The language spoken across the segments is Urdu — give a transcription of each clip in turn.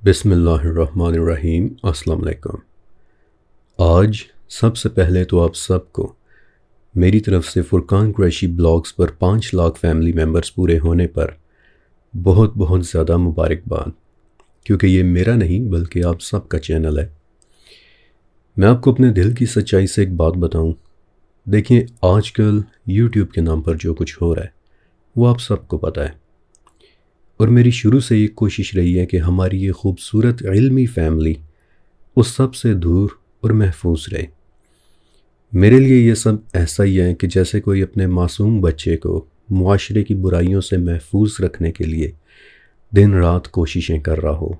بسم اللہ الرحمن الرحیم۔ السلام علیکم۔ آج سب سے پہلے تو آپ سب کو میری طرف سے فرقان قریشی بلاگز پر 5 لاکھ فیملی ممبرز پورے ہونے پر بہت بہت زیادہ مبارکباد، کیونکہ یہ میرا نہیں بلکہ آپ سب کا چینل ہے۔ میں آپ کو اپنے دل کی سچائی سے ایک بات بتاؤں، دیکھیں آج کل یوٹیوب کے نام پر جو کچھ ہو رہا ہے وہ آپ سب کو پتہ ہے، اور میری شروع سے یہ کوشش رہی ہے کہ ہماری یہ خوبصورت علمی فیملی اس سب سے دور اور محفوظ رہے۔ میرے لیے یہ سب ایسا ہی ہے کہ جیسے کوئی اپنے معصوم بچے کو معاشرے کی برائیوں سے محفوظ رکھنے کے لیے دن رات کوششیں کر رہا ہو۔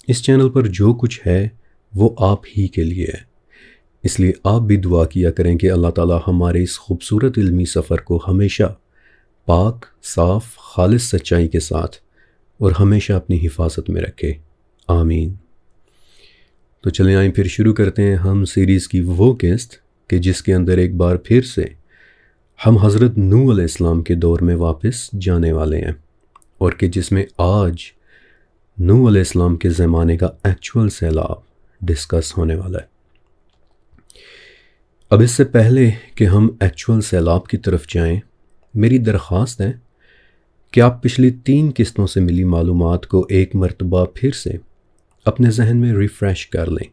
اس چینل پر جو کچھ ہے وہ آپ ہی کے لیے ہے، اس لیے آپ بھی دعا کیا کریں کہ اللہ تعالی ہمارے اس خوبصورت علمی سفر کو ہمیشہ پاک، صاف، خالص سچائی کے ساتھ اور ہمیشہ اپنی حفاظت میں رکھے، آمین۔ تو چلیں آئیں پھر شروع کرتے ہیں ہم سیریز کی وہ قسط کہ جس کے اندر ایک بار پھر سے ہم حضرت نوح علیہ السلام کے دور میں واپس جانے والے ہیں، اور کہ جس میں آج نوح علیہ السلام کے زمانے کا ایکچول سیلاب ڈسکس ہونے والا ہے۔ اب اس سے پہلے کہ ہم ایکچول سیلاب کی طرف جائیں، میری درخواست ہے کہ آپ پچھلی 3 قسطوں سے ملی معلومات کو ایک مرتبہ پھر سے اپنے ذہن میں ریفریش کر لیں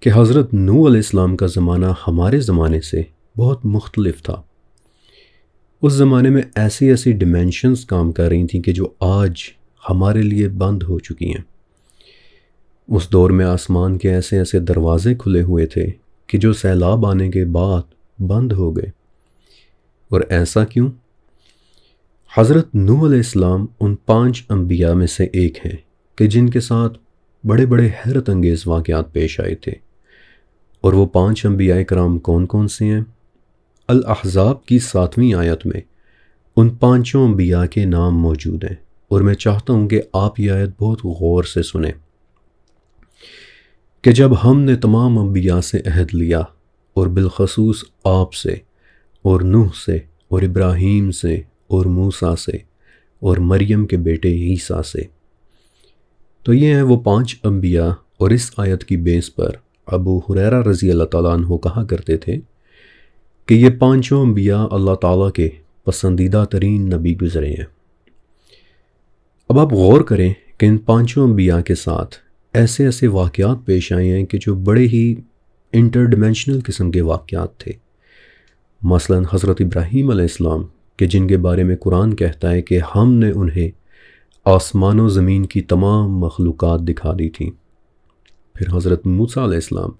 کہ حضرت نوح علیہ السلام کا زمانہ ہمارے زمانے سے بہت مختلف تھا۔ اس زمانے میں ایسی ڈیمینشنز کام کر رہی تھیں کہ جو آج ہمارے لیے بند ہو چکی ہیں۔ اس دور میں آسمان کے ایسے دروازے کھلے ہوئے تھے کہ جو سیلاب آنے کے بعد بند ہو گئے۔ اور ایسا کیوں؟ حضرت نوح علیہ السلام ان 5 انبیاء میں سے ایک ہیں کہ جن کے ساتھ بڑے حیرت انگیز واقعات پیش آئے تھے۔ اور وہ 5 انبیاء کرام کون کون سے ہیں؟ الاحزاب کی 7ویں آیت میں ان 5 انبیاء کے نام موجود ہیں، اور میں چاہتا ہوں کہ آپ یہ آیت بہت غور سے سنیں کہ جب ہم نے تمام انبیاء سے عہد لیا، اور بالخصوص آپ سے اور نوح سے اور ابراہیم سے اور موسیٰ سے اور مریم کے بیٹے عیسیٰ سے۔ تو یہ ہیں وہ 5 انبیاء، اور اس آیت کی بیس پر ابو ہریرہ رضی اللہ تعالیٰ عنہ کہا کرتے تھے کہ یہ 5 انبیاء اللہ تعالیٰ کے پسندیدہ ترین نبی گزرے ہیں۔ اب آپ غور کریں کہ ان 5 انبیاء کے ساتھ ایسے واقعات پیش آئے ہیں کہ جو بڑے ہی انٹر ڈیمینشنل قسم کے واقعات تھے۔ مثلا حضرت ابراہیم علیہ السلام کہ جن کے بارے میں قرآن کہتا ہے کہ ہم نے انہیں آسمان و زمین کی تمام مخلوقات دکھا دی تھیں۔ پھر حضرت موسیٰ علیہ السلام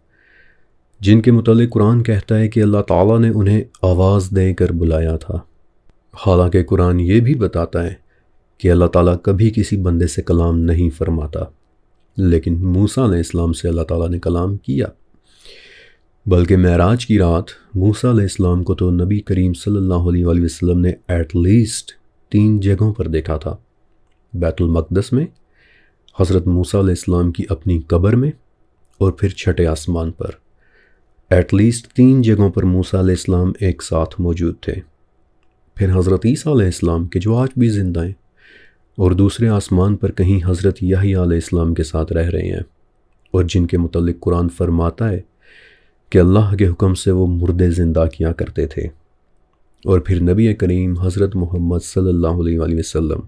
جن کے متعلق قرآن کہتا ہے کہ اللہ تعالیٰ نے انہیں آواز دے کر بلایا تھا، حالانکہ قرآن یہ بھی بتاتا ہے کہ اللہ تعالیٰ کبھی کسی بندے سے کلام نہیں فرماتا، لیکن موسیٰ علیہ السلام سے اللہ تعالیٰ نے کلام کیا۔ بلکہ معراج کی رات موسیٰ علیہ السلام کو تو نبی کریم صلی اللہ علیہ وآلہ وسلم نے ایٹ لیسٹ 3 جگہوں پر دیکھا تھا۔ بیت المقدس میں، حضرت موسیٰ علیہ السلام کی اپنی قبر میں، اور پھر چھٹے آسمان پر۔ ایٹ لیسٹ 3 جگہوں پر موسیٰ علیہ السلام ایک ساتھ موجود تھے۔ پھر حضرت عیسیٰ علیہ السلام کے جو آج بھی زندہ ہیں، اور دوسرے آسمان پر کہیں حضرت یحییٰ علیہ السلام کے ساتھ رہ رہے ہیں، اور جن کے متعلق قرآن فرماتا ہے کہ اللہ کے حکم سے وہ مردے زندہ کیا کرتے تھے۔ اور پھر نبی کریم حضرت محمد صلی اللہ علیہ وآلہ وسلم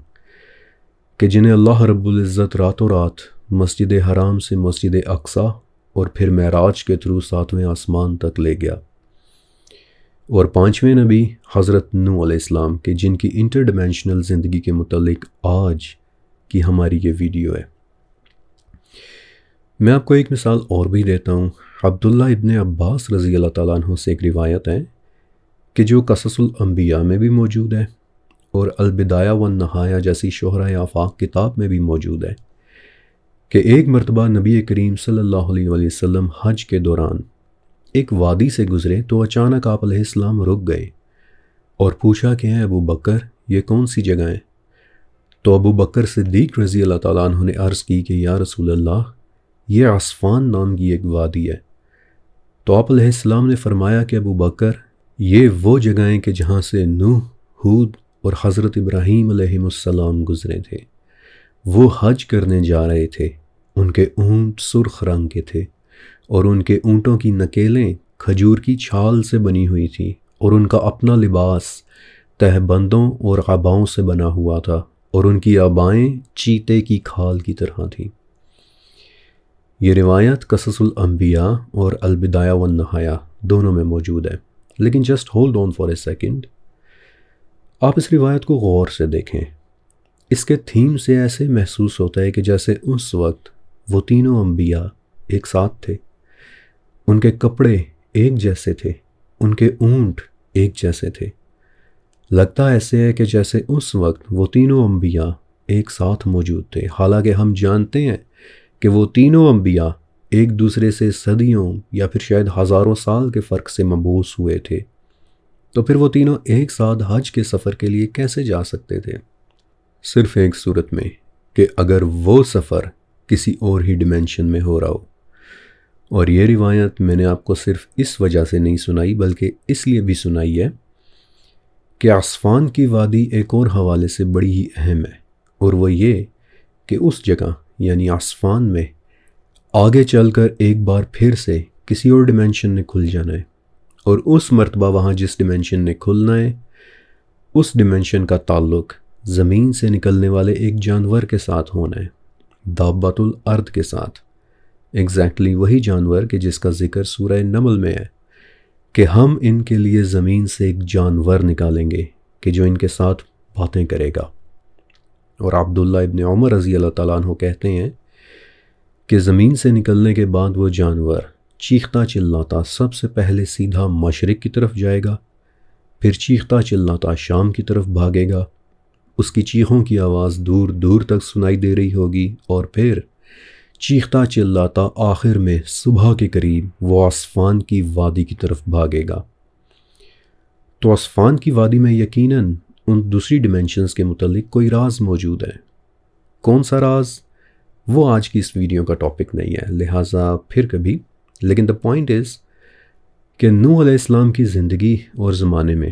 کہ جنہیں اللہ رب العزت راتوں رات مسجد حرام سے مسجد اقصیٰ اور پھر معراج کے تھرو 7ویں آسمان تک لے گیا۔ اور 5ویں نبی حضرت نوح علیہ السلام کہ جن کی انٹر ڈیمینشنل زندگی کے متعلق آج کی ہماری یہ ویڈیو ہے۔ میں آپ کو ایک مثال اور بھی دیتا ہوں۔ عبداللہ ابن عباس رضی اللہ تعالیٰ عنہ سے ایک روایت ہے کہ جو قصص الانبیاء میں بھی موجود ہے، اور البدایہ والنہایہ جیسی شہرۂ آفاق کتاب میں بھی موجود ہے، کہ ایک مرتبہ نبی کریم صلی اللہ علیہ وآلہ وسلم حج کے دوران ایک وادی سے گزرے تو اچانک آپ علیہ السلام رک گئے اور پوچھا کہ اے ابو بکر، یہ کون سی جگہ ہے؟ تو ابو بکر صدیق رضی اللہ تعالیٰ عنہ نے عرض کی کہ یا رسول اللہ، یہ عصفان نام کی ایک وادی ہے۔ تو آپ علیہ السلام نے فرمایا کہ ابو بکر، یہ وہ جگہیں کہ جہاں سے نوح، ہود اور حضرت ابراہیم علیہ السلام گزرے تھے۔ وہ حج کرنے جا رہے تھے، ان کے اونٹ سرخ رنگ کے تھے اور ان کے اونٹوں کی نکیلیں کھجور کی چھال سے بنی ہوئی تھیں، اور ان کا اپنا لباس تہبندوں اور قباؤں سے بنا ہوا تھا، اور ان کی آبائیں چیتے کی کھال کی طرح تھیں۔ یہ روایت قصص الانبیاء اور البدایہ والنہایہ دونوں میں موجود ہے، لیکن just hold on for a second. آپ اس روایت کو غور سے دیکھیں، اس کے تھیم سے ایسے محسوس ہوتا ہے کہ جیسے اس وقت وہ تینوں انبیاء ایک ساتھ تھے، ان کے کپڑے ایک جیسے تھے، ان کے اونٹ ایک جیسے تھے۔ لگتا ایسے ہے کہ جیسے اس وقت وہ تینوں انبیاء ایک ساتھ موجود تھے، حالانکہ ہم جانتے ہیں کہ وہ تینوں انبیاء ایک دوسرے سے صدیوں یا پھر شاید ہزاروں سال کے فرق سے مبعوث ہوئے تھے۔ تو پھر وہ تینوں ایک ساتھ حج کے سفر کے لیے کیسے جا سکتے تھے؟ صرف ایک صورت میں، کہ اگر وہ سفر کسی اور ہی ڈیمینشن میں ہو رہا ہو۔ اور یہ روایت میں نے آپ کو صرف اس وجہ سے نہیں سنائی، بلکہ اس لیے بھی سنائی ہے کہ عصفان کی وادی ایک اور حوالے سے بڑی ہی اہم ہے، اور وہ یہ کہ اس جگہ یعنی عصفان میں آگے چل کر ایک بار پھر سے کسی اور ڈیمینشن نے کھل جانا ہے، اور اس مرتبہ وہاں جس ڈیمینشن نے کھلنا ہے اس ڈیمینشن کا تعلق زمین سے نکلنے والے ایک جانور کے ساتھ ہونا ہے، دابۃ الارض کے ساتھ۔ ایگزیکٹلی وہی جانور کہ جس کا ذکر سورہ نمل میں ہے کہ ہم ان کے لیے زمین سے ایک جانور نکالیں گے کہ جو ان کے ساتھ باتیں کرے گا۔ اور عبداللہ ابن عمر رضی اللہ تعالیٰ عنہ کہتے ہیں کہ زمین سے نکلنے کے بعد وہ جانور چیختا چلاتا سب سے پہلے سیدھا مشرق کی طرف جائے گا، پھر چیختا چلاتا شام کی طرف بھاگے گا، اس کی چیخوں کی آواز دور دور تک سنائی دے رہی ہوگی، اور پھر چیختا چلاتا آخر میں صبح کے قریب وہ عصفان کی وادی کی طرف بھاگے گا۔ تو عصفان کی وادی میں یقیناً ان دوسری ڈیمینشنز کے متعلق کوئی راز موجود ہے۔ کون سا راز؟ وہ آج کی اس ویڈیو کا ٹاپک نہیں ہے، لہٰذا پھر کبھی۔ لیکن دا پوائنٹ از کہ نوح علیہ السلام کی زندگی اور زمانے میں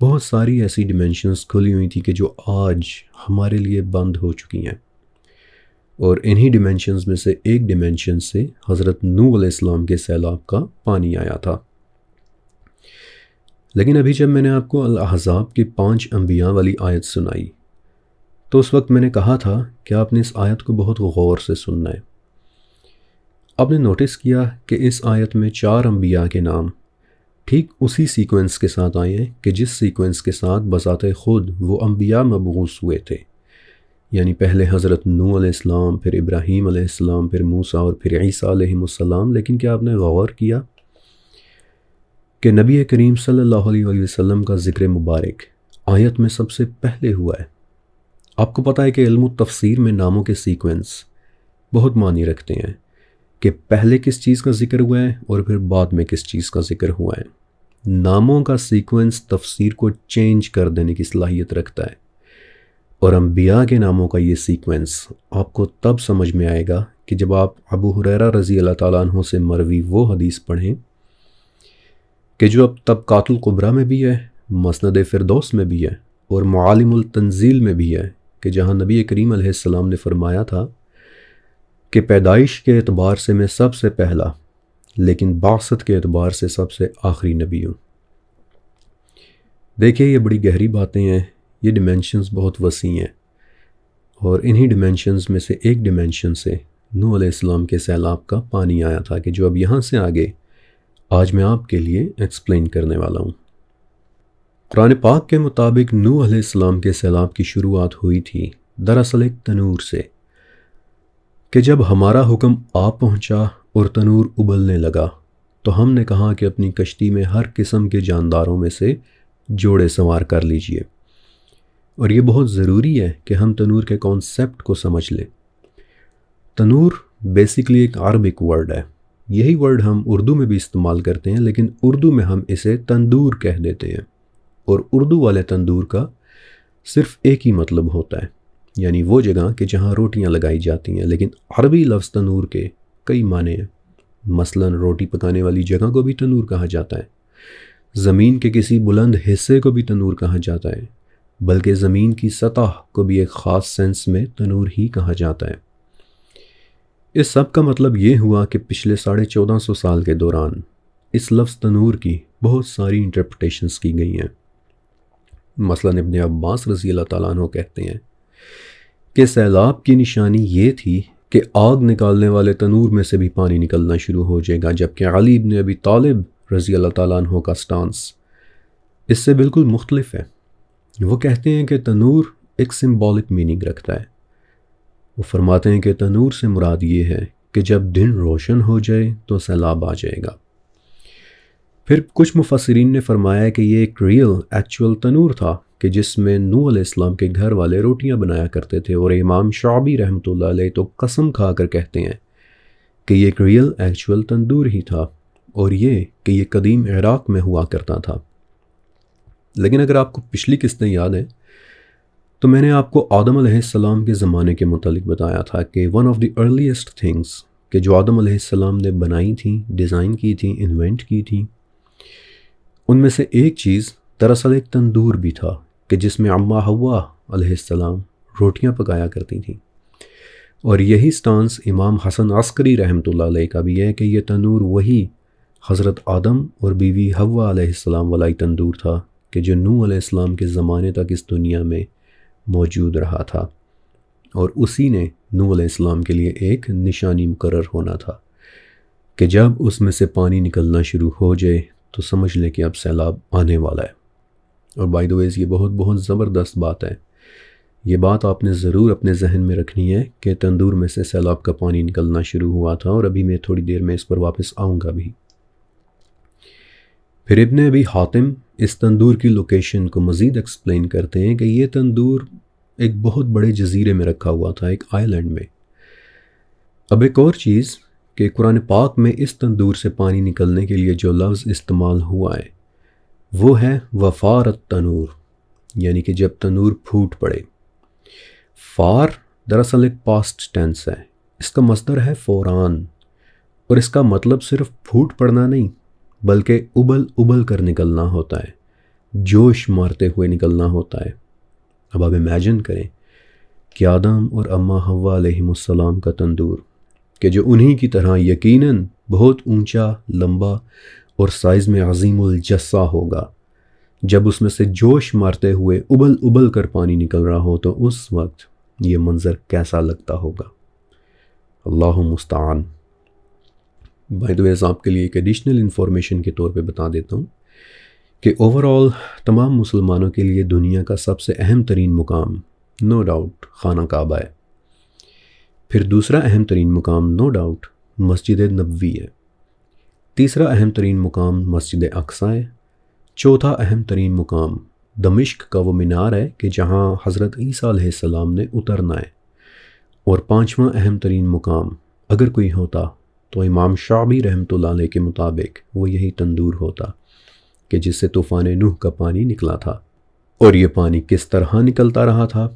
بہت ساری ایسی ڈیمینشنز کھلی ہوئی تھی کہ جو آج ہمارے لیے بند ہو چکی ہیں، اور انہی ڈیمینشنز میں سے ایک ڈیمینشن سے حضرت نوح علیہ السلام کے سیلاب کا پانی آیا تھا۔ لیکن ابھی جب میں نے آپ کو الاحزاب کی 5 انبیاء والی آیت سنائی تو اس وقت میں نے کہا تھا کہ آپ نے اس آیت کو بہت غور سے سننا ہے۔ آپ نے نوٹس کیا کہ اس آیت میں 4 انبیاء کے نام ٹھیک اسی سیکوینس کے ساتھ آئے ہیں کہ جس سیکوینس کے ساتھ بذات خود وہ انبیاء مبعوث ہوئے تھے، یعنی پہلے حضرت نوح علیہ السلام، پھر ابراہیم علیہ السلام، پھر موسیٰ اور پھر عیسیٰ علیہ السلام۔ لیکن کیا آپ نے غور کیا کہ نبی کریم صلی اللہ علیہ وآلہ وسلم کا ذکر مبارک آیت میں سب سے پہلے ہوا ہے؟ آپ کو پتہ ہے کہ علم التفسیر میں ناموں کے سیکوینس بہت معنی رکھتے ہیں کہ پہلے کس چیز کا ذکر ہوا ہے اور پھر بعد میں کس چیز کا ذکر ہوا ہے۔ ناموں کا سیکوینس تفسیر کو چینج کر دینے کی صلاحیت رکھتا ہے، اور انبیاء کے ناموں کا یہ سیکوینس آپ کو تب سمجھ میں آئے گا کہ جب آپ ابو ہریرہ رضی اللہ تعالیٰ عنہ سے مروی وہ حدیث پڑھیں کہ جو اب طبقات الکبریٰ میں بھی ہے، مسند فردوس میں بھی ہے، اور معالم التنزیل میں بھی ہے، کہ جہاں نبی کریم علیہ السلام نے فرمایا تھا کہ پیدائش کے اعتبار سے میں سب سے پہلا، لیکن بعثت کے اعتبار سے سب سے آخری نبی ہوں۔ دیکھیں یہ بڑی گہری باتیں ہیں، یہ ڈیمینشنز بہت وسیع ہیں، اور انہی ڈیمینشنز میں سے ایک ڈیمینشن سے نوح علیہ السلام کے سیلاب کا پانی آیا تھا کہ جو اب یہاں سے آگے آج میں آپ کے لیے ایکسپلین کرنے والا ہوں۔ قرآن پاک کے مطابق نوح علیہ السلام کے سیلاب کی شروعات ہوئی تھی دراصل ایک تنور سے، کہ جب ہمارا حکم آ پہنچا اور تنور ابلنے لگا تو ہم نے کہا کہ اپنی کشتی میں ہر قسم کے جانداروں میں سے جوڑے سوار کر لیجئے۔ اور یہ بہت ضروری ہے کہ ہم تنور کے کانسیپٹ کو سمجھ لیں۔ تنور بیسیکلی ایک عربک ورڈ ہے، یہی ورڈ ہم اردو میں بھی استعمال کرتے ہیں، لیکن اردو میں ہم اسے تندور کہہ دیتے ہیں، اور اردو والے تندور کا صرف ایک ہی مطلب ہوتا ہے، یعنی وہ جگہ کہ جہاں روٹیاں لگائی جاتی ہیں۔ لیکن عربی لفظ تنور کے کئی معنی ہیں، مثلا روٹی پکانے والی جگہ کو بھی تنور کہا جاتا ہے، زمین کے کسی بلند حصے کو بھی تنور کہا جاتا ہے، بلکہ زمین کی سطح کو بھی ایک خاص سینس میں تنور ہی کہا جاتا ہے۔ اس سب کا مطلب یہ ہوا کہ پچھلے 1450 سال کے دوران اس لفظ تنور کی بہت ساری انٹرپریٹیشنز کی گئی ہیں۔ مثلاً ابن عباس رضی اللہ تعالیٰ عنہ کہتے ہیں کہ سیلاب کی نشانی یہ تھی کہ آگ نکالنے والے تنور میں سے بھی پانی نکلنا شروع ہو جائے گا، جبکہ علی ابن ابی طالب رضی اللہ تعالیٰ عنہ کا سٹانس اس سے بالکل مختلف ہے۔ وہ کہتے ہیں کہ تنور ایک سمبولک میننگ رکھتا ہے۔ وہ فرماتے ہیں کہ تنور سے مراد یہ ہے کہ جب دن روشن ہو جائے تو سیلاب آ جائے گا۔ پھر کچھ مفسرین نے فرمایا کہ یہ ایک ایکچول تنور تھا کہ جس میں نوح علیہ السلام کے گھر والے روٹیاں بنایا کرتے تھے، اور امام شعبی رحمۃ اللہ علیہ تو قسم کھا کر کہتے ہیں کہ یہ ایک ایکچول تندور ہی تھا، اور یہ کہ یہ قدیم عراق میں ہوا کرتا تھا۔ لیکن اگر آپ کو پچھلی قسطیں یاد ہیں تو میں نے آپ کو آدم علیہ السلام کے زمانے کے متعلق بتایا تھا کہ one of the earliest things کہ جو آدم علیہ السلام نے بنائی تھیں، ڈیزائن کی تھیں، انوینٹ کی تھیں، ان میں سے ایک چیز دراصل ایک تندور بھی تھا کہ جس میں اماں حوا علیہ السلام روٹیاں پکایا کرتی تھیں۔ اور یہی سٹانس امام حسن عسکری رحمۃ اللہ علیہ کا بھی ہے کہ یہ تنور وہی حضرت آدم اور بیوی حوا علیہ السلام والا تندور تھا کہ جو نوح علیہ السلام کے زمانے تک اس دنیا میں موجود رہا تھا، اور اسی نے نوح علیہ السلام کے لیے ایک نشانی مقرر ہونا تھا کہ جب اس میں سے پانی نکلنا شروع ہو جائے تو سمجھ لیں کہ اب سیلاب آنے والا ہے۔ اور بائی دی ویز یہ بہت زبردست بات ہے۔ یہ بات آپ نے ضرور اپنے ذہن میں رکھنی ہے کہ تندور میں سے سیلاب کا پانی نکلنا شروع ہوا تھا، اور ابھی میں تھوڑی دیر میں اس پر واپس آؤں گا بھی۔ پھر ابن ابی حاتم اس تندور کی لوکیشن کو مزید ایکسپلین کرتے ہیں کہ یہ تندور ایک بہت بڑے جزیرے میں رکھا ہوا تھا، ایک آئی لینڈ میں۔ اب ایک اور چیز کہ قرآن پاک میں اس تندور سے پانی نکلنے کے لیے جو لفظ استعمال ہوا ہے وہ ہے وفارت تنور، یعنی کہ جب تنور پھوٹ پڑے۔ فار دراصل ایک پاسٹ ٹینس ہے، اس کا مصدر ہے فوران، اور اس کا مطلب صرف پھوٹ پڑنا نہیں بلکہ ابل کر نکلنا ہوتا ہے، جوش مارتے ہوئے نکلنا ہوتا ہے۔ اب آپ امیجن کریں کہ آدم اور اماں حوا علیہ السلام کا تندور کہ جو انہی کی طرح یقیناً بہت اونچا، لمبا اور سائز میں عظیم الجثہ ہوگا، جب اس میں سے جوش مارتے ہوئے ابل کر پانی نکل رہا ہو تو اس وقت یہ منظر کیسا لگتا ہوگا۔ اللہ مستعان۔ بائی دی ویز آپ کے لیے ایک ایڈیشنل انفارمیشن کے طور پہ بتا دیتا ہوں کہ اوورآل تمام مسلمانوں کے لیے دنیا کا سب سے اہم ترین مقام نو ڈاؤٹ خانہ کعبہ ہے۔ پھر دوسرا اہم ترین مقام نو ڈاؤٹ مسجد نبوی ہے۔ تیسرا اہم ترین مقام مسجد اقصی ہے۔ چوتھا اہم ترین مقام دمشق کا وہ مینار ہے کہ جہاں حضرت عیسیٰ علیہ السلام نے اترنا ہے۔ اور پانچواں اہم ترین مقام اگر کوئی ہوتا تو امام شعبی رحمۃ اللہ علیہ کے مطابق وہ یہی تندور ہوتا کہ جس سے طوفان نوح کا پانی نکلا تھا۔ اور یہ پانی کس طرح نکلتا رہا تھا؟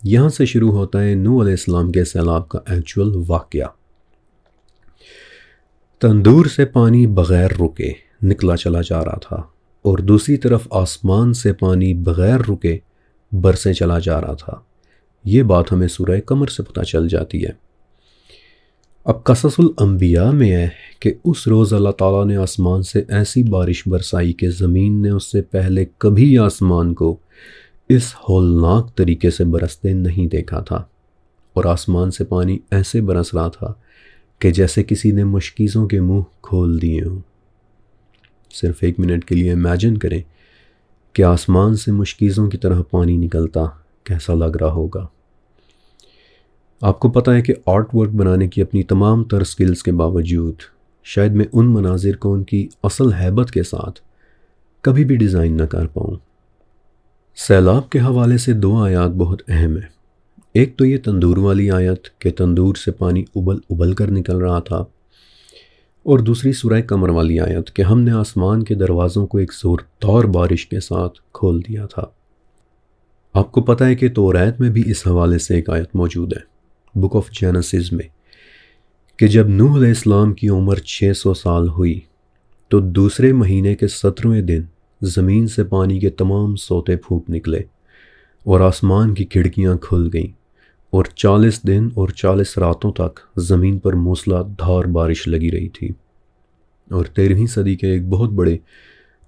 یہاں سے شروع ہوتا ہے نوح علیہ السلام کے سیلاب کا ایکچول واقعہ۔ تندور سے پانی بغیر رکے نکلا چلا جا رہا تھا، اور دوسری طرف آسمان سے پانی بغیر رکے برسے چلا جا رہا تھا۔ یہ بات ہمیں سورہ قمر سے پتہ چل جاتی ہے۔ اب قصص الانبیاء میں ہے کہ اس روز اللہ تعالیٰ نے آسمان سے ایسی بارش برسائی کہ زمین نے اس سے پہلے کبھی آسمان کو اس ہولناک طریقے سے برستے نہیں دیکھا تھا، اور آسمان سے پانی ایسے برس رہا تھا کہ جیسے کسی نے مشکیزوں کے منہ کھول دیے ہوں۔ صرف ایک منٹ کے لیے امیجن کریں کہ آسمان سے مشکیزوں کی طرح پانی نکلتا کیسا لگ رہا ہوگا۔ آپ کو پتہ ہے کہ آرٹ ورک بنانے کی اپنی تمام تر سکلز کے باوجود شاید میں ان مناظر کو ان کی اصل ہیبت کے ساتھ کبھی بھی ڈیزائن نہ کر پاؤں۔ سیلاب کے حوالے سے دو آیات بہت اہم ہیں۔ ایک تو یہ تندور والی آیت کہ تندور سے پانی ابل کر نکل رہا تھا، اور دوسری سورہ قمر والی آیت کہ ہم نے آسمان کے دروازوں کو ایک زوردار بارش کے ساتھ کھول دیا تھا۔ آپ کو پتہ ہے کہ توریت میں بھی اس حوالے سے ایک آیت موجود ہے، بک آف جینیسس میں، کہ جب نوح علیہ السلام کی عمر 600 سال ہوئی تو دوسرے مہینے کے 17ویں دن زمین سے پانی کے تمام سوتے پھوٹ نکلے، اور آسمان کی کھڑکیاں کھل گئیں اور 40 دن اور 40 راتوں تک زمین پر موسلا دھار بارش لگی رہی تھی۔ اور 13ویں صدی کے ایک بہت بڑے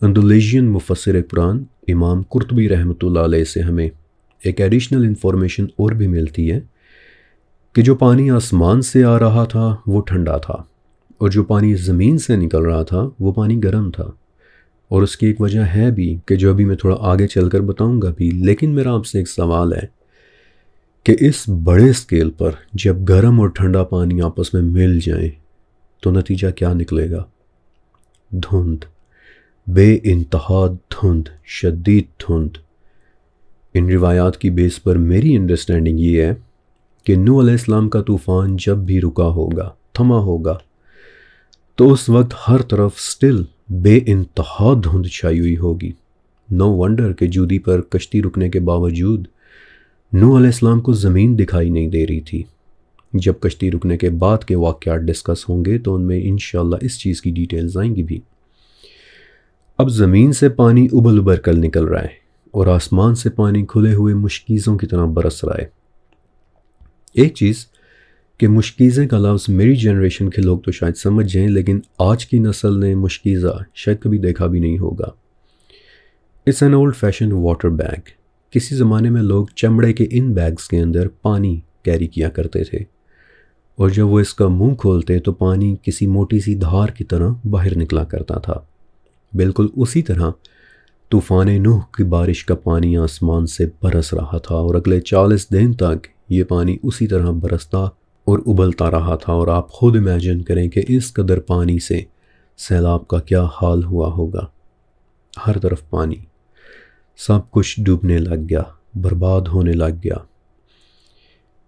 اندولیشین مفسر قرآن امام قرطبی رحمۃ اللہ علیہ سے ہمیں ایک ایڈیشنل انفارمیشن اور بھی ملتی ہے کہ جو پانی آسمان سے آ رہا تھا وہ ٹھنڈا تھا، اور جو پانی زمین سے نکل رہا تھا وہ پانی گرم تھا۔ اور اس کی ایک وجہ ہے بھی کہ جو ابھی میں تھوڑا آگے چل کر بتاؤں گا بھی، لیکن میرا آپ سے ایک سوال ہے کہ اس بڑے اسکیل پر جب گرم اور ٹھنڈا پانی آپس میں مل جائیں تو نتیجہ کیا نکلے گا؟ دھند، بے انتہا دھند، شدید دھند۔ ان روایات کی بیس پر میری انڈرسٹینڈنگ یہ ہے کہ نوح علیہ السلام کا طوفان جب بھی رکا ہوگا، تھما ہوگا، تو اس وقت ہر طرف سٹل بے انتہا دھند چھائی ہوئی ہوگی۔ نو ونڈر کہ جودی پر کشتی رکنے کے باوجود نوح علیہ السلام کو زمین دکھائی نہیں دے رہی تھی۔ جب کشتی رکنے کے بعد کے واقعات ڈسکس ہوں گے تو ان میں انشاءاللہ اس چیز کی ڈیٹیلز آئیں گی بھی۔ اب زمین سے پانی ابل ابر کر نکل رہا ہے اور آسمان سے پانی کھلے ہوئے مشکیزوں کی طرح برس رہا ہے۔ ایک چیز کہ مشکیزیں کا لفظ میری جنریشن کے لوگ تو شاید سمجھ جائیں، لیکن آج کی نسل نے مشکیزہ شاید کبھی دیکھا بھی نہیں ہوگا۔ It's an old fashion water bag. کسی زمانے میں لوگ چمڑے کے ان بیگز کے اندر پانی کیری کیا کرتے تھے، اور جب وہ اس کا منہ کھولتے تو پانی کسی موٹی سی دھار کی طرح باہر نکلا کرتا تھا۔ بالکل اسی طرح طوفان نوح کی بارش کا پانی آسمان سے برس رہا تھا، اور اگلے 40 دن تک یہ پانی اسی طرح برستا اور ابلتا رہا تھا۔ اور آپ خود امیجن کریں کہ اس قدر پانی سے سیلاب کا کیا حال ہوا ہوگا۔ ہر طرف پانی، سب کچھ ڈوبنے لگ گیا، برباد ہونے لگ گیا۔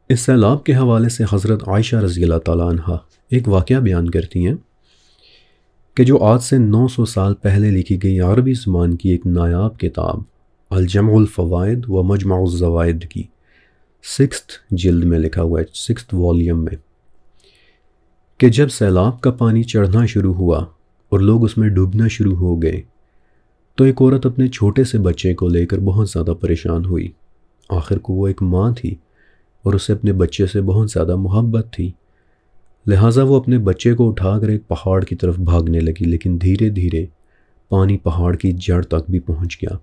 اس سیلاب کے حوالے سے حضرت عائشہ رضی اللہ تعالیٰ عنہ ایک واقعہ بیان کرتی ہیں کہ جو آج سے 900 سال پہلے لکھی گئی عربی زبان کی ایک نایاب کتاب الجمع الفوائد و مجمع الزوائد کی 6th جلد میں لکھا ہوا ہے، 6th والیوم میں، کہ جب سیلاب کا پانی چڑھنا شروع ہوا اور لوگ اس میں ڈوبنا شروع ہو گئے تو ایک عورت اپنے چھوٹے سے بچے کو لے کر بہت زیادہ پریشان ہوئی۔ آخر کو وہ ایک ماں تھی اور اسے اپنے بچے سے بہت زیادہ محبت تھی، لہٰذا وہ اپنے بچے کو اٹھا کر ایک پہاڑ کی طرف بھاگنے لگی، لیکن دھیرے دھیرے پانی پہاڑ کی جڑ تک بھی پہنچ گیا۔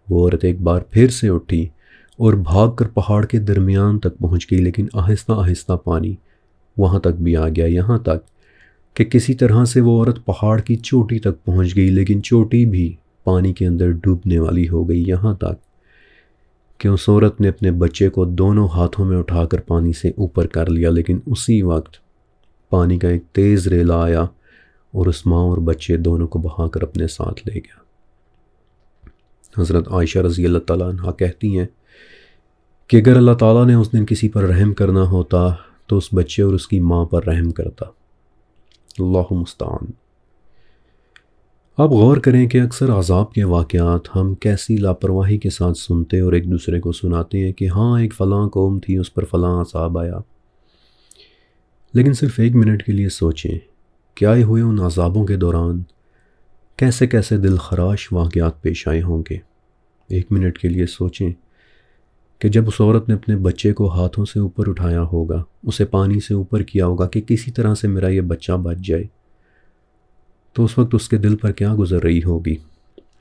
وہ عورت ایک بار پھر سے اٹھی اور بھاگ کر پہاڑ کے درمیان تک پہنچ گئی، لیکن آہستہ آہستہ پانی وہاں تک بھی آ گیا، یہاں تک کہ کسی طرح سے وہ عورت پہاڑ کی چوٹی تک پہنچ گئی، لیکن چوٹی بھی پانی کے اندر ڈوبنے والی ہو گئی، یہاں تک کہ اس عورت نے اپنے بچے کو دونوں ہاتھوں میں اٹھا کر پانی سے اوپر کر لیا، لیکن اسی وقت پانی کا ایک تیز ریلا آیا اور اس ماں اور بچے دونوں کو بہا کر اپنے ساتھ لے گیا۔ حضرت عائشہ رضی اللہ تعالیٰ عنہ کہتی ہیں کہ اگر اللہ تعالیٰ نے اس دن کسی پر رحم کرنا ہوتا تو اس بچے اور اس کی ماں پر رحم کرتا۔ اللہ مستعان۔ آپ غور کریں کہ اکثر عذاب کے واقعات ہم کیسی لاپرواہی کے ساتھ سنتے اور ایک دوسرے کو سناتے ہیں کہ ہاں ایک فلاں قوم تھی، اس پر فلاں عذاب آیا، لیکن صرف 1 منٹ کے لیے سوچیں کہ آئے ہوئے ان عذابوں کے دوران کیسے کیسے دل خراش واقعات پیش آئے ہوں گے۔ 1 منٹ کے لیے سوچیں کہ جب اس عورت نے اپنے بچے کو ہاتھوں سے اوپر اٹھایا ہوگا، اسے پانی سے اوپر کیا ہوگا کہ کسی طرح سے میرا یہ بچہ بچ جائے، تو اس وقت اس کے دل پر کیا گزر رہی ہوگی۔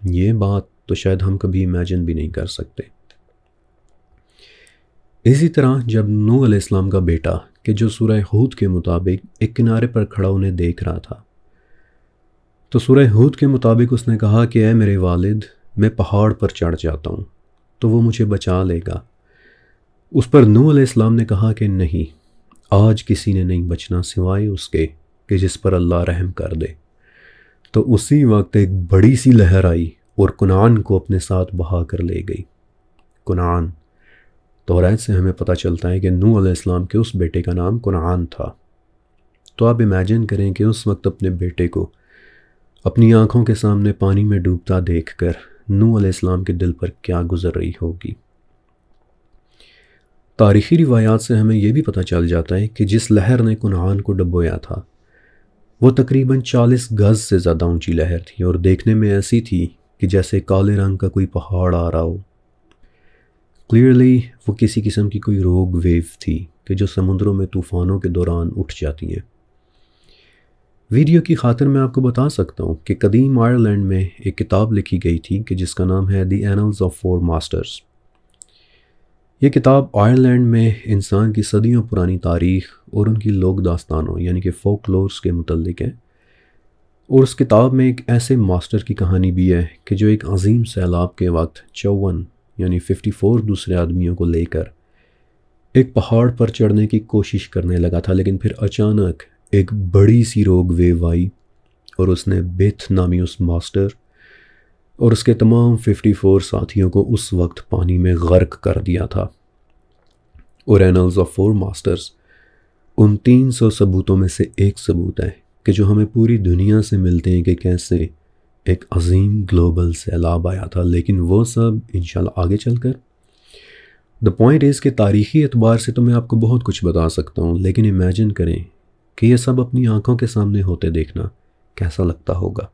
یہ بات تو شاید ہم کبھی امیجن بھی نہیں کر سکتے۔ اسی طرح جب نوح علیہ السلام کا بیٹا کہ جو سورہ ہود کے مطابق ایک کنارے پر کھڑا انہیں دیکھ رہا تھا، تو سورہ ہود کے مطابق اس نے کہا کہ اے میرے والد، میں پہاڑ پر چڑھ جاتا ہوں تو وہ مجھے بچا لے گا۔ اس پر نوح علیہ السلام نے کہا کہ نہیں، آج کسی نے نہیں بچنا سوائے اس کے کہ جس پر اللہ رحم کر دے۔ تو اسی وقت ایک بڑی سی لہر آئی اور کنعان کو اپنے ساتھ بہا کر لے گئی۔ کنعان، توریت سے ہمیں پتہ چلتا ہے کہ نوح علیہ السلام کے اس بیٹے کا نام کنعان تھا۔ تو آپ امیجن کریں کہ اس وقت اپنے بیٹے کو اپنی آنکھوں کے سامنے پانی میں ڈوبتا دیکھ کر نوح علیہ السلام کے دل پر کیا گزر رہی ہوگی۔ تاریخی روایات سے ہمیں یہ بھی پتہ چل جاتا ہے کہ جس لہر نے کنعان کو ڈبویا تھا وہ تقریباً 40 گز سے زیادہ اونچی لہر تھی، اور دیکھنے میں ایسی تھی کہ جیسے کالے رنگ کا کوئی پہاڑ آ رہا ہو۔ کلیئرلی وہ کسی قسم کی کوئی روگ ویو تھی کہ جو سمندروں میں طوفانوں کے دوران اٹھ جاتی ہیں۔ ویڈیو کی خاطر میں آپ کو بتا سکتا ہوں کہ قدیم آئرلینڈ میں ایک کتاب لکھی گئی تھی کہ جس کا نام ہے دی اینلز آف فور ماسٹرز۔ یہ کتاب آئرلینڈ میں انسان کی صدیوں پرانی تاریخ اور ان کی لوک داستانوں یعنی کہ فوک لورز کے متعلق ہے، اور اس کتاب میں ایک ایسے ماسٹر کی کہانی بھی ہے کہ جو ایک عظیم سیلاب کے وقت 54 یعنی 54 دوسرے آدمیوں کو لے کر ایک پہاڑ پر چڑھنے کی کوشش کرنے لگا تھا، لیکن پھر اچانک ایک بڑی سی روگ ویو آئی اور اس نے بیتھ نامی اس ماسٹر اور اس کے تمام 54 ساتھیوں کو اس وقت پانی میں غرق کر دیا تھا۔ اور Annals of Four Masters in 300 ثبوتوں میں سے ایک ثبوت ہے کہ جو ہمیں پوری دنیا سے ملتے ہیں کہ کیسے ایک عظیم گلوبل سیلاب آیا تھا، لیکن وہ سب انشاءاللہ آگے چل کر۔ دا پوائنٹ از کہ تاریخی اعتبار سے تو میں آپ کو بہت کچھ بتا سکتا ہوں، لیکن امیجن کریں کہ یہ سب اپنی آنکھوں کے سامنے ہوتے دیکھنا کیسا لگتا ہوگا۔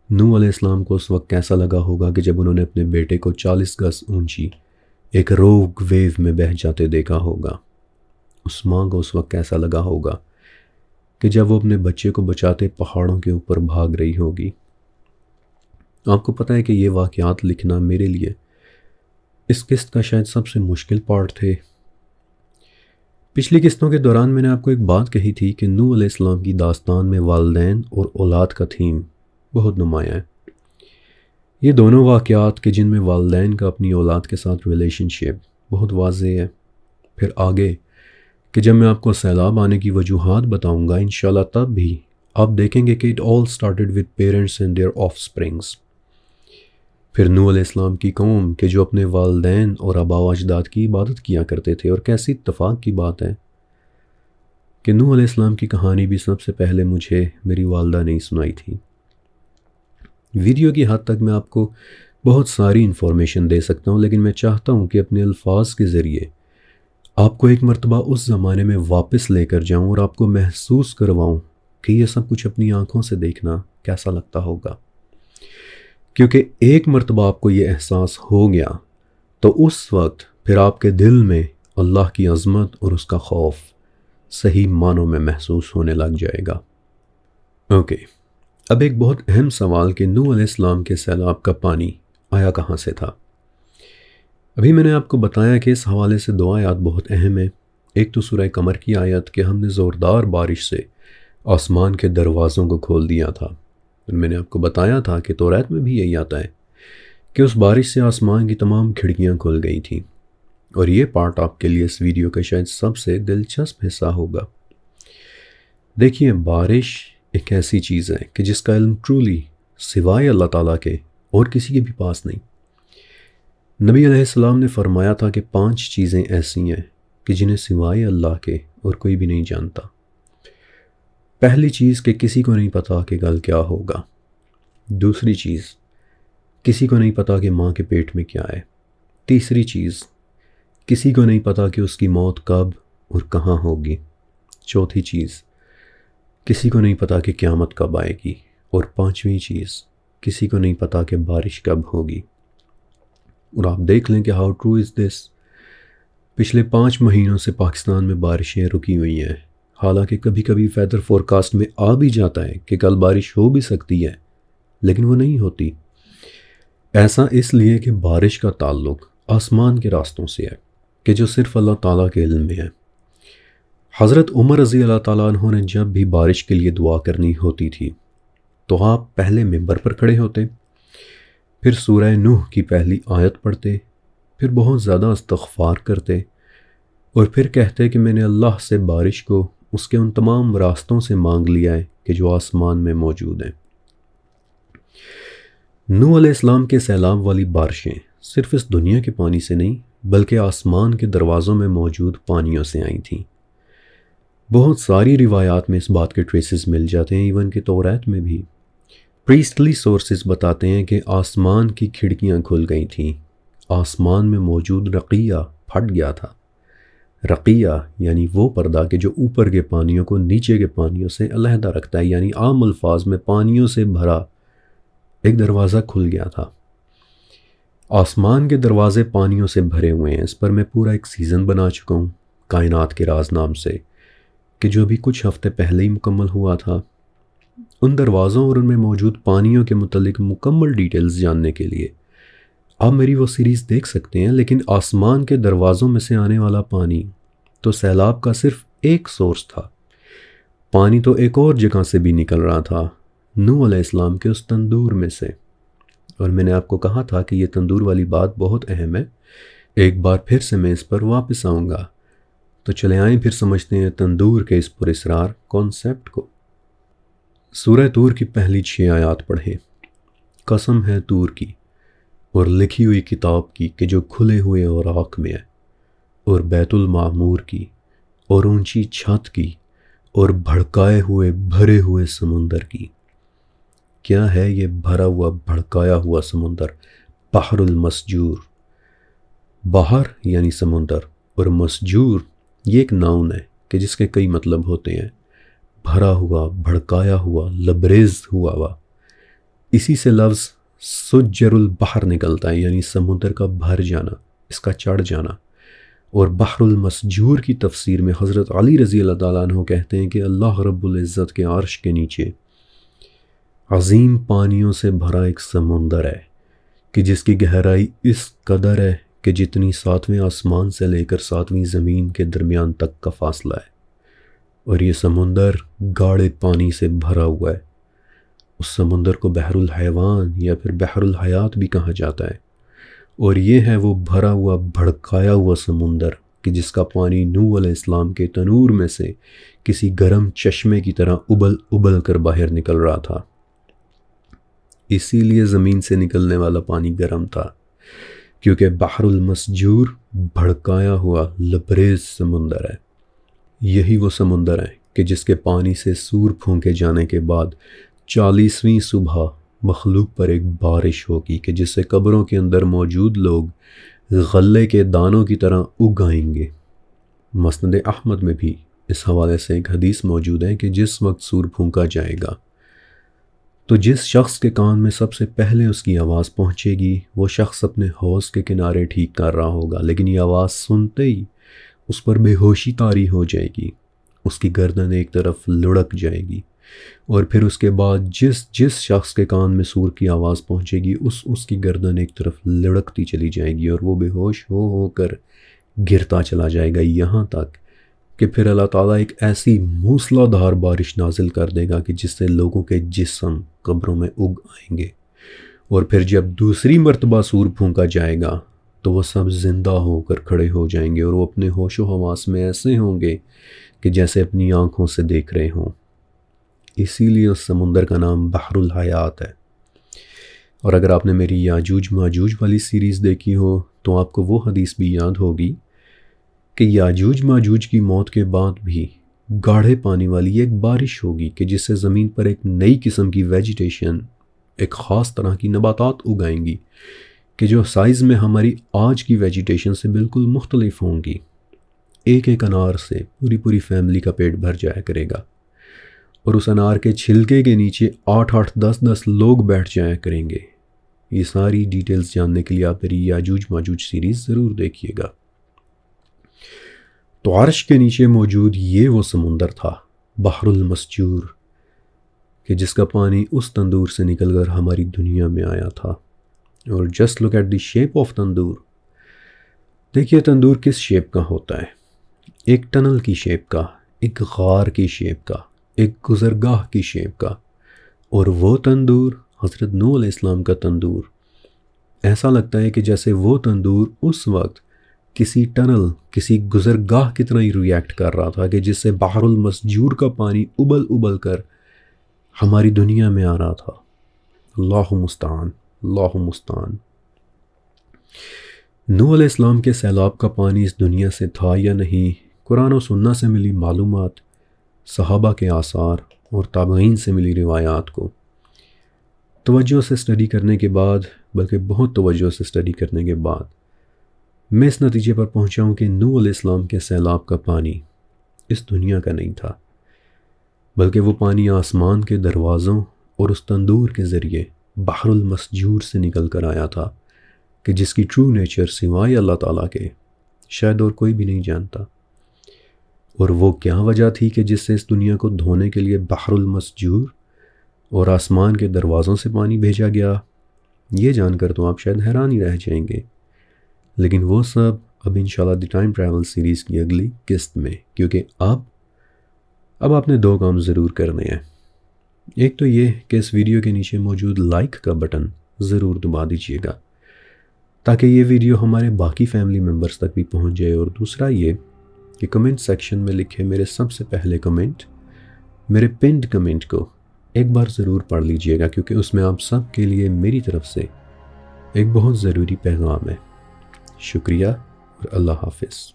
نوح علیہ السلام کو اس وقت کیسا لگا ہوگا کہ جب انہوں نے اپنے بیٹے کو 40 گز اونچی ایک روگ ویو میں بہہ جاتے دیکھا ہوگا۔ اس ماں کو اس وقت کیسا لگا ہوگا کہ جب وہ اپنے بچے کو بچاتے پہاڑوں کے اوپر بھاگ رہی ہوگی۔ آپ کو پتہ ہے کہ یہ واقعات لکھنا میرے لیے اس قسط کا شاید سب سے مشکل پارٹ تھے۔ پچھلی قسطوں کے دوران میں نے آپ کو ایک بات کہی تھی کہ نوح علیہ السلام کی داستان میں والدین اور اولاد کا تھیم بہت نمایاں ہے۔ یہ دونوں واقعات کہ جن میں والدین کا اپنی اولاد کے ساتھ ریلیشن شپ بہت واضح ہے۔ پھر آگے کہ جب میں آپ کو سیلاب آنے کی وجوہات بتاؤں گا انشاءاللہ، تب بھی آپ دیکھیں گے کہ it all started with parents and their offsprings. پھر نوح علیہ السلام کی قوم کہ جو اپنے والدین اور آباء و اجداد کی عبادت کیا کرتے تھے، اور کیسی اتفاق کی بات ہے کہ نوح علیہ السلام کی کہانی بھی سب سے پہلے مجھے میری والدہ نے سنائی تھی۔ ویڈیو کی حد تک میں آپ کو بہت ساری انفارمیشن دے سکتا ہوں، لیکن میں چاہتا ہوں کہ اپنے الفاظ کے ذریعے آپ کو ایک مرتبہ اس زمانے میں واپس لے کر جاؤں اور آپ کو محسوس کرواؤں کہ یہ سب کچھ اپنی آنکھوں سے دیکھنا کیسا لگتا ہوگا۔ کیونکہ ایک مرتبہ آپ کو یہ احساس ہو گیا تو اس وقت پھر آپ کے دل میں اللہ کی عظمت اور اس کا خوف صحیح معنوں میں محسوس ہونے لگ جائے گا۔ اوکے، اب ایک بہت اہم سوال کہ نوح علیہ السلام کے سیلاب کا پانی آیا کہاں سے تھا؟ ابھی میں نے آپ کو بتایا کہ اس حوالے سے 2 آیات بہت اہم ہیں۔ ایک تو سورہ قمر کی آیت کہ ہم نے زوردار بارش سے آسمان کے دروازوں کو کھول دیا تھا، اور میں نے آپ کو بتایا تھا کہ توریت میں بھی یہی آتا ہے کہ اس بارش سے آسمان کی تمام کھڑکیاں کھل گئی تھیں، اور یہ پارٹ آپ کے لیے اس ویڈیو کا شاید سب سے دلچسپ حصہ ہوگا۔ دیکھیے، بارش ایک ایسی چیز ہے کہ جس کا علم ٹرولی سوائے اللہ تعالیٰ کے اور کسی کے بھی پاس نہیں۔ نبی علیہ السلام نے فرمایا تھا کہ 5 چیزیں ایسی ہیں کہ جنہیں سوائے اللہ کے اور کوئی بھی نہیں جانتا۔ پہلی چیز کہ کسی کو نہیں پتا کہ کل کیا ہوگا۔ دوسری چیز، کسی کو نہیں پتا کہ ماں کے پیٹ میں کیا ہے۔ تیسری چیز، کسی کو نہیں پتا کہ اس کی موت کب اور کہاں ہوگی۔ چوتھی چیز، کسی کو نہیں پتا کہ قیامت کب آئے گی۔ اور 5ویں چیز، کسی کو نہیں پتا کہ بارش کب ہوگی۔ اور آپ دیکھ لیں کہ ہاؤ ٹرو از دس۔ پچھلے 5 مہینوں سے پاکستان میں بارشیں رکی ہوئی ہیں، حالانکہ کبھی کبھی ویدر فورکاسٹ میں آ بھی جاتا ہے کہ کل بارش ہو بھی سکتی ہے، لیکن وہ نہیں ہوتی۔ ایسا اس لیے کہ بارش کا تعلق آسمان کے راستوں سے ہے کہ جو صرف اللہ تعالیٰ کے علم میں ہے۔ حضرت عمر رضی اللہ تعالیٰ عنہ نے جب بھی بارش کے لیے دعا کرنی ہوتی تھی تو آپ پہلے ممبر پر کھڑے ہوتے، پھر سورہ نوح کی پہلی آیت پڑھتے، پھر بہت زیادہ استغفار کرتے، اور پھر کہتے کہ میں نے اللہ سے بارش کو اس کے ان تمام راستوں سے مانگ لیا ہے کہ جو آسمان میں موجود ہیں۔ نوح علیہ السلام کے سیلاب والی بارشیں صرف اس دنیا کے پانی سے نہیں بلکہ آسمان کے دروازوں میں موجود پانیوں سے آئی تھیں۔ بہت ساری روایات میں اس بات کے ٹریسز مل جاتے ہیں، ایون کہ توریت میں بھی۔ پریسٹلی سورسز بتاتے ہیں کہ آسمان کی کھڑکیاں کھل گئی تھیں، آسمان میں موجود رقیہ پھٹ گیا تھا۔ رقیہ یعنی وہ پردہ کہ جو اوپر کے پانیوں کو نیچے کے پانیوں سے علیحدہ رکھتا ہے، یعنی عام الفاظ میں پانیوں سے بھرا ایک دروازہ کھل گیا تھا۔ آسمان کے دروازے پانیوں سے بھرے ہوئے ہیں، اس پر میں پورا ایک سیزن بنا چکا ہوں کائنات کے راز نام سے، کہ جو بھی کچھ ہفتے پہلے ہی مکمل ہوا تھا۔ ان دروازوں اور ان میں موجود پانیوں کے متعلق مکمل ڈیٹیلز جاننے کے لیے آپ میری وہ سیریز دیکھ سکتے ہیں، لیکن آسمان کے دروازوں میں سے آنے والا پانی تو سیلاب کا صرف ایک سورس تھا۔ پانی تو ایک اور جگہ سے بھی نکل رہا تھا، نوح علیہ السلام کے اس تندور میں سے۔ اور میں نے آپ کو کہا تھا کہ یہ تندور والی بات بہت اہم ہے، ایک بار پھر سے میں اس پر واپس آؤں گا۔ تو چلے آئیں پھر سمجھتے ہیں تندور کے اس پراسرار کانسیپٹ کو۔ سورہ طور کی پہلی 6 آیات پڑھیں۔ قسم ہے طور کی اور لکھی ہوئی کتاب کی کہ جو کھلے ہوئے اوراق میں ہے، اور بیت المعمور کی اور اونچی چھت کی اور بھڑکائے ہوئے بھرے ہوئے سمندر کی۔ کیا ہے یہ بھرا ہوا بھڑکایا ہوا سمندر؟ بحر المسجور، بحر یعنی سمندر، اور مسجور یہ ایک ناؤن ہے کہ جس کے کئی مطلب ہوتے ہیں، بھرا ہوا، بھڑکایا ہوا، لبریز ہوا ہوا۔ اسی سے لفظ سجر البحر نکلتا ہے، یعنی سمندر کا بھر جانا، اس کا چڑھ جانا۔ اور بحر المسجور کی تفسیر میں حضرت علی رضی اللہ تعالیٰ عنہ کہتے ہیں کہ اللہ رب العزت کے عرش کے نیچے عظیم پانیوں سے بھرا ایک سمندر ہے کہ جس کی گہرائی اس قدر ہے کہ جتنی 7ویں آسمان سے لے کر 7ویں زمین کے درمیان تک کا فاصلہ ہے، اور یہ سمندر گاڑے پانی سے بھرا ہوا ہے۔ اس سمندر کو بحر الحیوان یا پھر بحر الحیات بھی کہا جاتا ہے، اور یہ ہے وہ بھرا ہوا بھڑکایا ہوا سمندر کہ جس کا پانی نوح علیہ السلام کے تنور میں سے کسی گرم چشمے کی طرح ابل ابل کر باہر نکل رہا تھا۔ اسی لیے زمین سے نکلنے والا پانی گرم تھا، کیونکہ بحر المسجور بھڑکایا ہوا لبریز سمندر ہے۔ یہی وہ سمندر ہے کہ جس کے پانی سے سور پھونکے جانے کے بعد 40ویں صبح مخلوق پر ایک بارش ہوگی کہ جس سے قبروں کے اندر موجود لوگ غلے کے دانوں کی طرح اگ آئیں گے۔ مسند احمد میں بھی اس حوالے سے ایک حدیث موجود ہے کہ جس وقت سور پھونکا جائے گا تو جس شخص کے کان میں سب سے پہلے اس کی آواز پہنچے گی وہ شخص اپنے حوض کے کنارے ٹھیک کر رہا ہوگا، لیکن یہ آواز سنتے ہی اس پر بے ہوشی طاری ہو جائے گی، اس کی گردن ایک طرف لڑک جائے گی، اور پھر اس کے بعد جس شخص کے کان میں سور کی آواز پہنچے گی اس کی گردن ایک طرف لڑکتی چلی جائے گی، اور وہ بے ہوش ہو کر گرتا چلا جائے گا، یہاں تک کہ پھر اللہ تعالیٰ ایک ایسی موسلا دھار بارش نازل کر دے گا کہ جس سے لوگوں کے جسم قبروں میں اگ آئیں گے، اور پھر جب دوسری مرتبہ سور پھونکا جائے گا تو وہ سب زندہ ہو کر کھڑے ہو جائیں گے، اور وہ اپنے ہوش و حواس میں ایسے ہوں گے کہ جیسے اپنی آنکھوں سے دیکھ رہے ہوں۔ اسی لیے اس سمندر کا نام بحر الحیات ہے۔ اور اگر آپ نے میری یاجوج ماجوج والی سیریز دیکھی ہو تو آپ کو وہ حدیث بھی یاد ہوگی کہ یاجوج ماجوج کی موت کے بعد بھی گاڑھے پانی والی ایک بارش ہوگی کہ جس سے زمین پر ایک نئی قسم کی ویجیٹیشن، ایک خاص طرح کی نباتات اگائیں گی کہ جو سائز میں ہماری آج کی ویجیٹیشن سے بالکل مختلف ہوں گی۔ ایک انار سے پوری فیملی کا پیٹ بھر جایا کرے گا، اور اس انار کے چھلکے کے نیچے 8 10 لوگ بیٹھ جایا کریں گے۔ یہ ساری ڈیٹیلز جاننے کے لیے آپ میری یاجوج ماجوج سیریز ضرور دیکھیے گا۔ تو عرش کے نیچے موجود یہ وہ سمندر تھا، بحر المسجور، کہ جس کا پانی اس تندور سے نکل کر ہماری دنیا میں آیا تھا۔ اور just look at the shape of tandoor. دیکھیے تندور کس شیپ کا ہوتا ہے، ایک ٹنل کی شیپ کا، ایک غار کی شیپ کا، ایک گزرگاہ کی شیپ کا، اور وہ تندور حضرت نوح علیہ السلام کا تندور، ایسا لگتا ہے کہ جیسے وہ تندور اس وقت کسی ٹنل، کسی گزرگاہ کی طرح ہی ریئیکٹ کر رہا تھا کہ جس سے بحر المسجور کا پانی ابل کر ہماری دنیا میں آ رہا تھا۔ اللہ مستعان، اللہ مستعان۔ نوح علیہ السلام کے سیلاب کا پانی اس دنیا سے تھا یا نہیں، قرآن و سنت سے ملی معلومات، صحابہ کے آثار اور تابعین سے ملی روایات کو توجہ سے اسٹڈی کرنے کے بعد، بلکہ بہت توجہ سے اسٹڈی کرنے کے بعد، میں اس نتیجے پر پہنچا ہوں کہ نوح علیہ السلام کے سیلاب کا پانی اس دنیا کا نہیں تھا، بلکہ وہ پانی آسمان کے دروازوں اور اس تندور کے ذریعے بحر المسجور سے نکل کر آیا تھا کہ جس کی ٹرو نیچر سوائے اللہ تعالیٰ کے شاید اور کوئی بھی نہیں جانتا، اور وہ کیا وجہ تھی کہ جس سے اس دنیا کو دھونے کے لیے بحر المسجور اور آسمان کے دروازوں سے پانی بھیجا گیا، یہ جان کر تو آپ شاید حیران ہی رہ جائیں گے۔ لیکن وہ سب اب انشاءاللہ دی ٹائم ٹریول سیریز کی اگلی قسط میں، کیونکہ اب آپ نے 2 کام ضرور کرنے ہیں۔ ایک تو یہ کہ اس ویڈیو کے نیچے موجود لائک کا بٹن ضرور دبا دیجیے گا تاکہ یہ ویڈیو ہمارے باقی فیملی ممبرز تک بھی پہنچ جائے، اور دوسرا یہ کہ کمنٹ سیکشن میں لکھے میرے سب سے پہلے کمنٹ، میرے پنڈ کمنٹ کو ایک بار ضرور پڑھ لیجئے گا، کیونکہ اس میں آپ سب کے لیے میری طرف سے ایک بہت ضروری پیغام ہے۔ شکریہ اور اللہ حافظ۔